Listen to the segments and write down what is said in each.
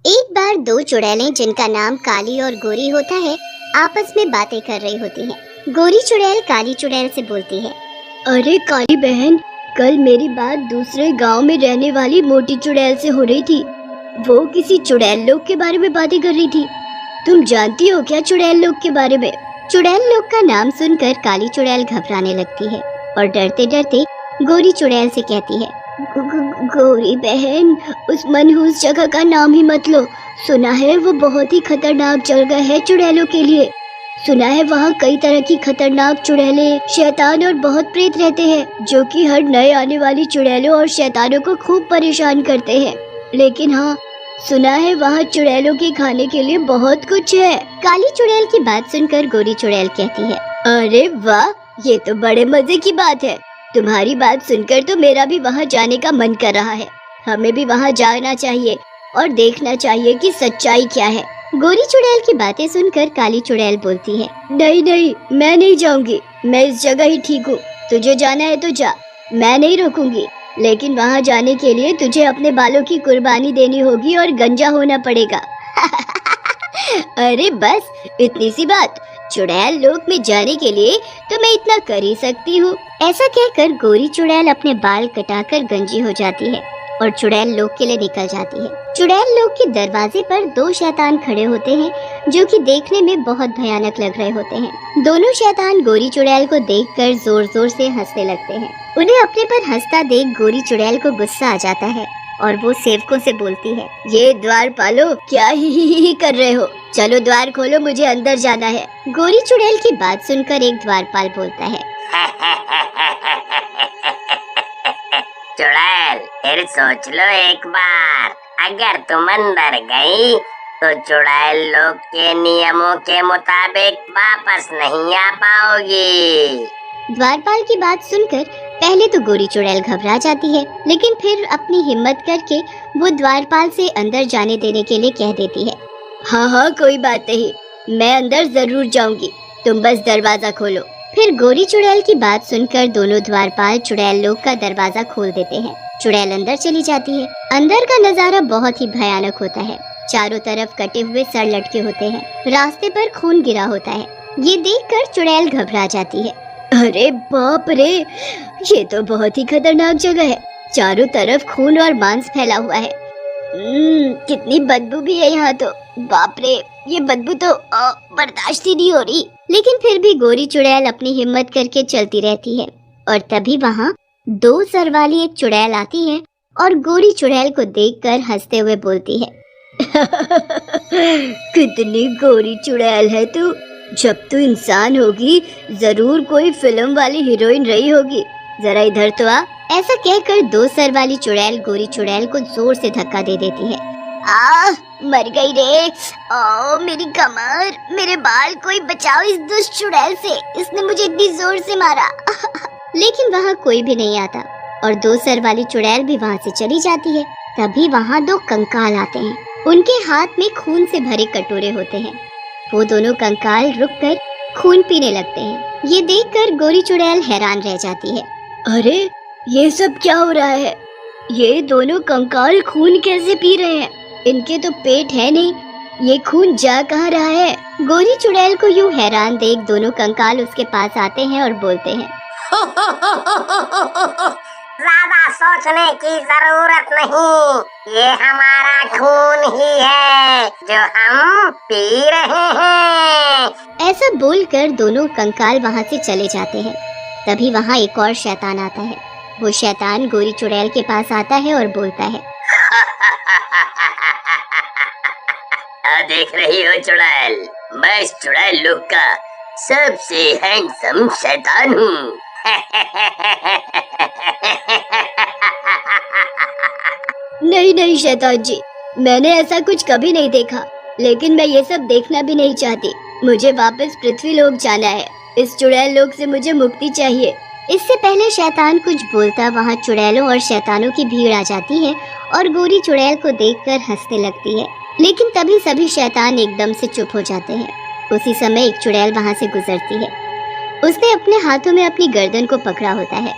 एक बार दो चुड़ैलें जिनका नाम काली और गोरी होता है आपस में बातें कर रही होती हैं। गोरी चुड़ैल काली चुड़ैल से बोलती है, अरे काली बहन, कल मेरी बात दूसरे गांव में रहने वाली मोटी चुड़ैल से हो रही थी। वो किसी चुड़ैल लोग के बारे में बातें कर रही थी। तुम जानती हो क्या चुड़ैल लोग के बारे में? चुड़ैल लोग का नाम सुनकर काली चुड़ैल घबराने लगती है और डरते डरते गोरी चुड़ैल से कहती है, गोरी बहन, उस मनहूस जगह का नाम ही मत लो। सुना है वो बहुत ही खतरनाक जगह है चुड़ैलों के लिए। सुना है वहाँ कई तरह की खतरनाक चुड़ैलें, शैतान और बहुत प्रेत रहते हैं, जो कि हर नए आने वाली चुड़ैलों और शैतानों को खूब परेशान करते हैं। लेकिन हाँ, सुना है वहाँ चुड़ैलों के खाने के लिए बहुत कुछ है। काली चुड़ैल की बात सुनकर गोरी चुड़ैल कहती है, अरे वाह, ये तो बड़े मजे की बात है। तुम्हारी बात सुनकर तो मेरा भी वहाँ जाने का मन कर रहा है। हमें भी वहाँ जाना चाहिए और देखना चाहिए कि सच्चाई क्या है। गोरी चुड़ैल की बातें सुनकर काली चुड़ैल बोलती है, नहीं नहीं, मैं नहीं जाऊंगी। मैं इस जगह ही ठीक हूँ। तुझे जाना है तो जा, मैं नहीं रोकूंगी। लेकिन वहाँ जाने के लिए तुझे अपने बालों की कुर्बानी देनी होगी और गंजा होना पड़ेगा। अरे बस इतनी सी बात, चुड़ैल लोक में जाने के लिए तो मैं इतना कर ही सकती हूँ। ऐसा कहकर गोरी चुड़ैल अपने बाल कटाकर गंजी हो जाती है और चुड़ैल लोक के लिए निकल जाती है। चुड़ैल लोक के दरवाजे पर दो शैतान खड़े होते हैं जो कि देखने में बहुत भयानक लग रहे होते हैं। दोनों शैतान गोरी चुड़ैल को देखकर जोर जोर से हंसने लगते हैं। उन्हें अपने पर हंसता देख गोरी चुड़ैल को गुस्सा आ जाता है और वो सेवकों से बोलती है, ये द्वारपालो, क्या ही कर रहे हो? चलो द्वार खोलो, मुझे अंदर जाना है। गोरी चुड़ैल की बात सुनकर एक द्वारपाल बोलता है, चुड़ैल, फिर सोच लो एक बार। अगर तुम अंदर गई तो चुड़ैल लोग के नियमों के मुताबिक वापस नहीं आ पाओगी। द्वारपाल की बात सुनकर पहले तो गोरी चुड़ैल घबरा जाती है, लेकिन फिर अपनी हिम्मत करके वो द्वारपाल से अंदर जाने देने के लिए कह देती है, हाँ हाँ, कोई बात नहीं, मैं अंदर जरूर जाऊंगी। तुम बस दरवाजा खोलो। फिर गोरी चुड़ैल की बात सुनकर दोनों द्वारपाल चुड़ैल लोग का दरवाजा खोल देते हैं। चुड़ैल अंदर चली जाती है। अंदर का नजारा बहुत ही भयानक होता है। चारों तरफ कटे हुए सर लटके होते हैं। रास्ते पर खून गिरा होता है। ये देखकर चुड़ैल घबरा जाती है। अरे बाप रे, ये तो बहुत ही खतरनाक जगह है। चारों तरफ खून और मांस फैला हुआ है। कितनी बदबू भी है यहाँ तो। बाप रे, ये बदबू तो बर्दाश्त ही नहीं हो रही। लेकिन फिर भी गोरी चुड़ैल अपनी हिम्मत करके चलती रहती है और तभी वहाँ दो सर वाली एक चुड़ैल आती है और गोरी चुड़ैल को देखकर हंसते हुए बोलती है, कितनी गोरी चुड़ैल है तू। जब तू इंसान होगी जरूर कोई फिल्म वाली हीरोइन रही होगी। जरा इधर तो आ। ऐसा कहकर दो सर वाली चुड़ैल गोरी चुड़ैल को जोर से धक्का दे देती है। मर गई रे। ओ मेरी कमर, मेरे बाल, कोई बचाओ इस दुष्ट चुड़ैल से। इसने मुझे इतनी जोर से मारा। लेकिन वहाँ कोई भी नहीं आता और दो सर वाली चुड़ैल भी वहाँ से चली जाती है। तभी वहाँ दो कंकाल आते हैं। उनके हाथ में खून से भरे कटोरे होते हैं। वो दोनों कंकाल रुककर खून पीने लगते हैं। ये देखकर गोरी चुड़ैल हैरान रह जाती है। अरे ये सब क्या हो रहा है? ये दोनों कंकाल खून कैसे पी रहे हैं? इनके तो पेट है नहीं, ये खून जा कहाँ रहा है? गोरी चुड़ैल को यूं हैरान देख दोनों कंकाल उसके पास आते हैं और बोलते हैं, ज्यादा सोचने की जरूरत नहीं, ये हमारा खून ही है जो हम पी रहे हैं। ऐसा बोलकर दोनों कंकाल वहाँ से चले जाते हैं। तभी वहाँ एक और शैतान आता है। वो शैतान गोरी चुड़ैल के पास आता है और बोलता है, देख रही हो चुड़ैल, मैं इस चुड़ैल लोक का सबसे हैंडसम शैतान हूँ। नहीं नहीं शैतान जी, मैंने ऐसा कुछ कभी नहीं देखा। लेकिन मैं ये सब देखना भी नहीं चाहती। मुझे वापस पृथ्वी लोक जाना है। इस चुड़ैल लोक से मुझे मुक्ति चाहिए। इससे पहले शैतान कुछ बोलता वहाँ चुड़ैलों और शैतानों की भीड़ आ जाती है और गोरी चुड़ैल को देखकर हंसने लगती है। लेकिन तभी सभी शैतान एकदम से चुप हो जाते हैं। उसी समय एक चुड़ैल वहाँ से गुजरती है। उसने अपने हाथों में अपनी गर्दन को पकड़ा होता है।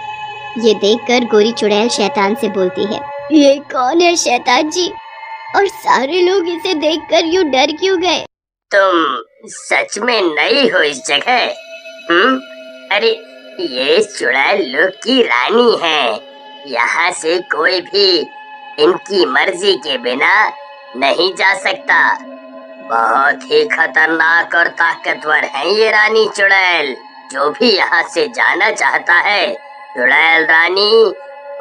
ये देखकर गोरी चुड़ैल शैतान से बोलती है, ये कौन है शैतान जी? और सारे लोग इसे देखकर यूं डर क्यों गए? तुम सच में नई हो इस जगह? अरे ये चुड़ैल लोग की रानी है। यहाँ से कोई भी इनकी मर्जी के बिना नहीं जा सकता। बहुत ही खतरनाक और ताकतवर है ये रानी चुड़ैल। जो भी यहाँ से जाना चाहता है चुड़ैल रानी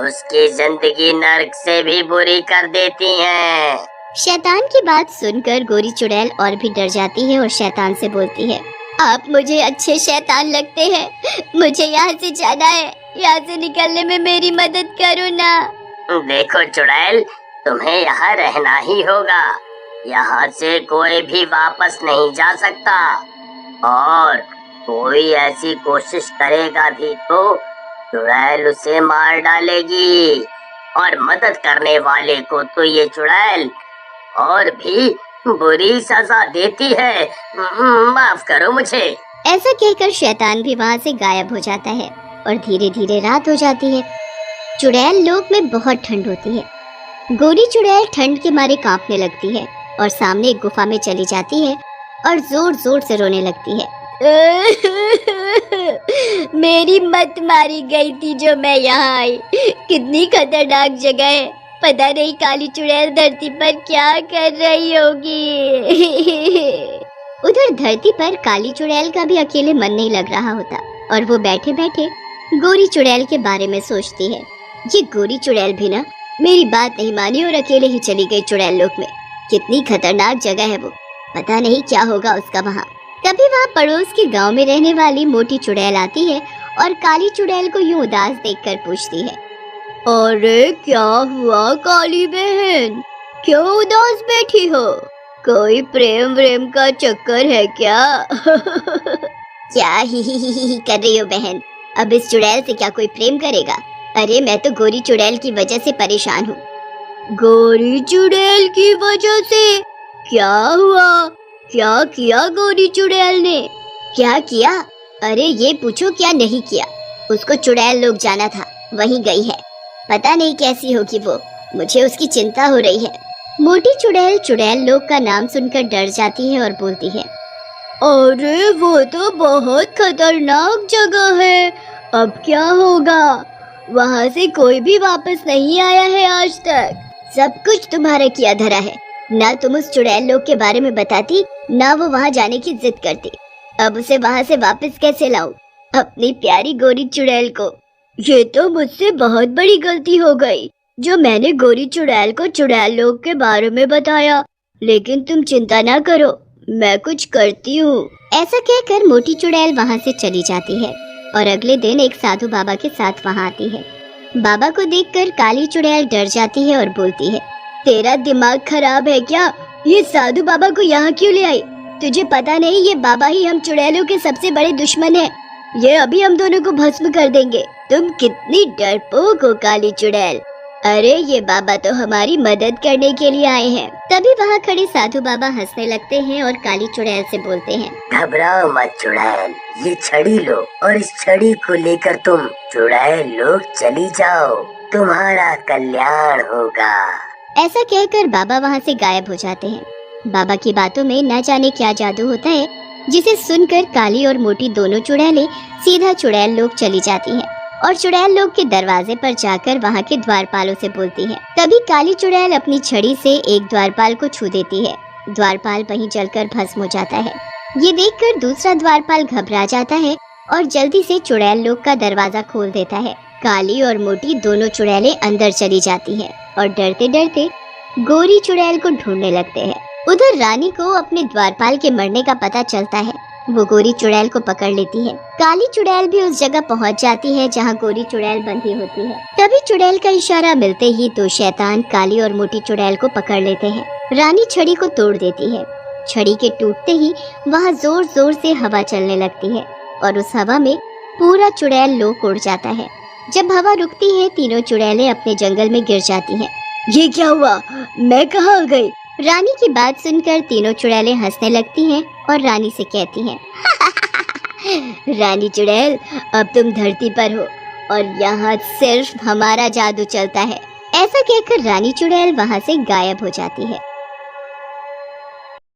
उसकी जिंदगी नर्क से भी बुरी कर देती है। शैतान की बात सुनकर गोरी चुड़ैल और भी डर जाती है और शैतान से बोलती है, आप मुझे अच्छे शैतान लगते हैं, मुझे यहाँ से जाना है, यहाँ से निकलने में मेरी मदद करो ना। देखो चुड़ैल, तुम्हें यहाँ रहना ही होगा। यहाँ से कोई भी वापस नहीं जा सकता और कोई ऐसी कोशिश करेगा भी तो चुड़ैल उसे मार डालेगी। और मदद करने वाले को तो ये चुड़ैल और भी बुरी सजा देती है। माफ करो मुझे। ऐसा कहकर शैतान भी वहाँ से गायब हो जाता है और धीरे धीरे रात हो जाती है। चुड़ैल लोक में बहुत ठंड होती है। गोरी चुड़ैल ठंड के मारे कांपने लगती है और सामने एक गुफा में चली जाती है और जोर जोर से रोने लगती है। मेरी मत मारी गई थी जो मैं यहाँ आई। कितनी खतरनाक जगह है, पता नहीं काली चुड़ैल धरती पर क्या कर रही होगी। उधर धरती पर काली चुड़ैल का भी अकेले मन नहीं लग रहा होता और वो बैठे बैठे गोरी चुड़ैल के बारे में सोचती है। ये गोरी चुड़ैल भी ना मेरी बात नहीं मानी और अकेले ही चली गई चुड़ैल लोक में। कितनी खतरनाक जगह है वो, पता नहीं क्या होगा उसका वहाँ। तभी वहाँ पड़ोस के गांव में रहने वाली मोटी चुड़ैल आती है और काली चुड़ैल को यूं उदास देखकर पूछती है, अरे क्या हुआ काली बहन, क्यों उदास बैठी हो? कोई प्रेम व्रेम का चक्कर है क्या? क्या ही कर रही हो बहन? अब इस चुड़ैल से क्या कोई प्रेम करेगा? अरे मैं तो गोरी चुड़ैल की वजह से परेशान हूँ। गोरी चुड़ैल की वजह से? क्या हुआ? क्या किया गोरी चुड़ैल ने? क्या किया? अरे ये पूछो क्या नहीं किया। उसको चुड़ैल लोग जाना था, वहीं गई है। पता नहीं कैसी होगी वो, मुझे उसकी चिंता हो रही है। मोटी चुड़ैल चुड़ैल लोग का नाम सुनकर डर जाती है और बोलती है, अरे वो तो बहुत खतरनाक जगह है, अब क्या होगा? वहाँ से कोई भी वापस नहीं आया है आज तक। सब कुछ तुम्हारा किया धरा है। ना तुम उस चुड़ैल लोग के बारे में बताती, ना वो वहाँ जाने की जिद करती। अब उसे वहाँ से वापस कैसे लाऊं? अपनी प्यारी गोरी चुड़ैल को। ये तो मुझसे बहुत बड़ी गलती हो गई जो मैंने गोरी चुड़ैल को चुड़ैल लोग के बारे में बताया। लेकिन तुम चिंता ना करो, मैं कुछ करती हूँ। ऐसा कहकर मोटी चुड़ैल वहाँ से चली जाती है और अगले दिन एक साधु बाबा के साथ वहाँ आती है। बाबा को देखकर काली चुड़ैल डर जाती है और बोलती है, तेरा दिमाग खराब है क्या? ये साधु बाबा को यहाँ क्यों ले आई? तुझे पता नहीं ये बाबा ही हम चुड़ैलों के सबसे बड़े दुश्मन हैं। ये अभी हम दोनों को भस्म कर देंगे। तुम कितनी डरपोक हो काली चुड़ैल। अरे ये बाबा तो हमारी मदद करने के लिए आए हैं। तभी वहाँ खड़े साधु बाबा हंसने लगते हैं और काली चुड़ैल से बोलते हैं, घबराओ मत चुड़ैल, ये छड़ी लो और इस छड़ी को लेकर तुम चुड़ैल लोग चली जाओ, तुम्हारा कल्याण होगा। ऐसा कहकर बाबा वहाँ से गायब हो जाते हैं। बाबा की बातों में न जाने क्या जादू होता है, जिसे सुनकर काली और मोटी दोनों चुड़ैलें सीधा चुड़ैल लोग चली जाती हैं और चुड़ैल लोग के दरवाजे पर जाकर वहाँ के द्वारपालों से बोलती है। तभी काली चुड़ैल अपनी छड़ी से एक द्वारपाल को छू देती है। द्वारपाल वहीं जलकर भस्म हो जाता है। ये देखकर दूसरा द्वारपाल घबरा जाता है और जल्दी से चुड़ैल लोग का दरवाजा खोल देता है। काली और मोटी दोनों चुड़ैलें अंदर चली जाती हैं और डरते डरते गोरी चुड़ैल को ढूंढने लगते हैं। उधर रानी को अपने द्वारपाल के मरने का पता चलता है। वो गोरी चुड़ैल को पकड़ लेती है। काली चुड़ैल भी उस जगह पहुंच जाती है जहां गोरी चुड़ैल बंधी होती है। तभी चुड़ैल का इशारा मिलते ही दो शैतान काली और मोटी चुड़ैल को पकड़ लेते हैं। रानी छड़ी को तोड़ देती है। छड़ी के टूटते ही वहां जोर जोर से हवा चलने लगती है और उस हवा में पूरा चुड़ैल लोक उड़ जाता है। जब हवा रुकती है, तीनों चुड़ैलें अपने जंगल में गिर जाती हैं। ये क्या हुआ? मैं कहाँ गई? रानी की बात सुनकर तीनों चुड़ैलें हंसने लगती हैं और रानी से कहती हैं, रानी चुड़ैल, अब तुम धरती पर हो और यहाँ सिर्फ हमारा जादू चलता है। ऐसा कहकर रानी चुड़ैल वहाँ से गायब हो जाती है।